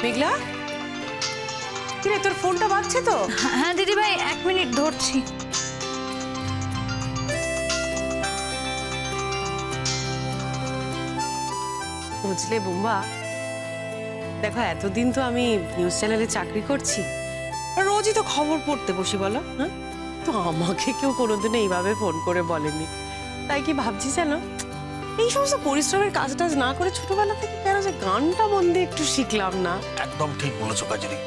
মেঘলা, কিরে তোর ফোনটা বাজছে তো? হ্যাঁ দিদি ভাই, 1 মিনিট ধরছি। বুঝলে বুম্বা, দেখো এতদিন তো আমি নিউজ চ্যানেলে চাকরি করছি, রোজই তো খবর পড়তে বসি বলো। হ্যাঁ, তো আমাকে কেউ কোনোদিন এইভাবে ফোন করে বলেনি। তাই কি ভাবছি জানো, এই সমস্ত পরিশ্রমের কাজ টাজ না করে ছোটবেলা থেকে কেন যে গানটা মন দিয়ে একটু শিখলাম না। একদম ঠিক বলেছো কাজরি।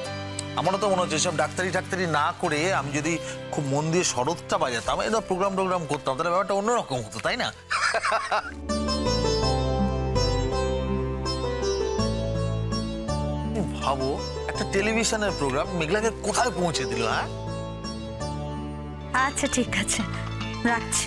আমারও তো মনে হচ্ছে সব ডাক্তারি না করে আমি যদি খুব মন দিয়ে শরৎটা বাজাতাম, এটা প্রোগ্রাম করতাম, তাহলে ব্যাপারটা অন্যরকম হতো, তাই না? ভাবো, একটা টেলিভিশনের প্রোগ্রাম মেঘলাকে কোথায় পৌঁছে দিল। হ্যাঁ, আচ্ছা ঠিক আছে, রাখছি।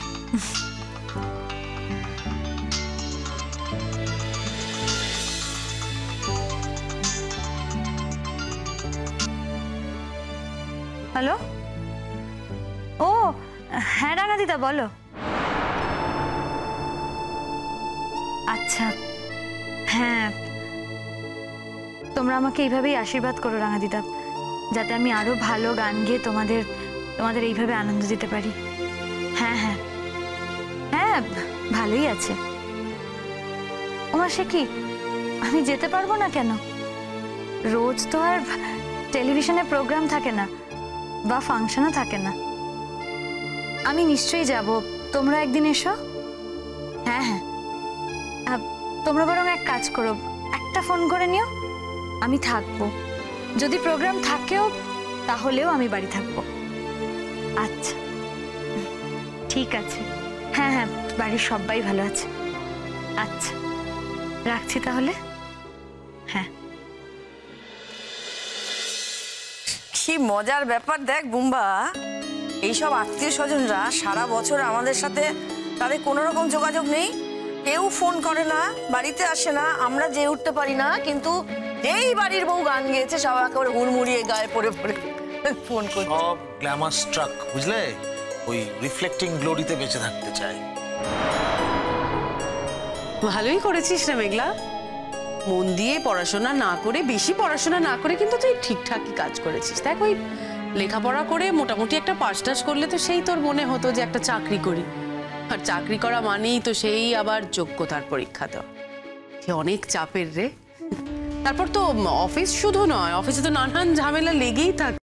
হ্যালো, ও হ্যাঁ রাঙা দিদা বলো। আচ্ছা হ্যাঁ, তোমরা আমাকে এইভাবেই আশীর্বাদ করো রাঙা দিদা, যাতে আমি আরো ভালো গান গেয়ে তোমাদের এইভাবে আনন্দ দিতে পারি। হ্যাঁ হ্যাঁ হ্যাঁ, ভালোই আছে। ওমা সে কি, আমি যেতে পারবো না কেন? রোজ তো আর টেলিভিশনে প্রোগ্রাম থাকে না বা ফাংশনও থাকে না। আমি নিশ্চয়ই যাব, তোমরা একদিন এসো। হ্যাঁ হ্যাঁ, তোমরা বরং এক কাজ করো, একটা ফোন করে নিও, আমি থাকবো। যদি প্রোগ্রাম থাকেও তাহলেও আমি বাড়ি থাকবো। আচ্ছা ঠিক আছে, হ্যাঁ হ্যাঁ, বাড়ির সবাই ভালো আছে। আচ্ছা রাখছি তাহলে। হ্যাঁ, কি মজার ব্যাপার দেখ বুম্বা, এইসব আত্মীয় স্বজনরা সারা বছর আমাদের সাথে তাদের কোনো রকম যোগাযোগ নেই, কেউ ফোন করে না, বাড়িতে আসে না, আমরা যে উঠতে পারি না, কিন্তু যেই বাড়ির বউ গান গেয়েছে সব একেবারে হুড়মুড়িয়ে গায়ে পড়ে ফোন করে। সব গ্ল্যামার স্ট্রাক, বুঝলে, ওই রিফ্লেক্টিং গ্লোরিতে বেঁচে থাকতে চায়। ভালোই করেছিস না মেঘলা, মন দিয়ে পড়াশোনা না করে, বেশি পড়াশোনা না করে কিন্তু তুই ঠিকঠাকই কাজ করেছিস। দেখ, ওই লেখাপড়া করে মোটামুটি একটা পাস টাস করলে তো সেই তোর মনে হতো যে একটা চাকরি করি, আর চাকরি করা মানেই তো সেই আবার যোগ্যতার পরীক্ষা দেওয়া। অনেক চাপের রে। তারপর তো অফিস শুধু নয়, অফিসে তো নানান ঝামেলা লেগেই থাকে।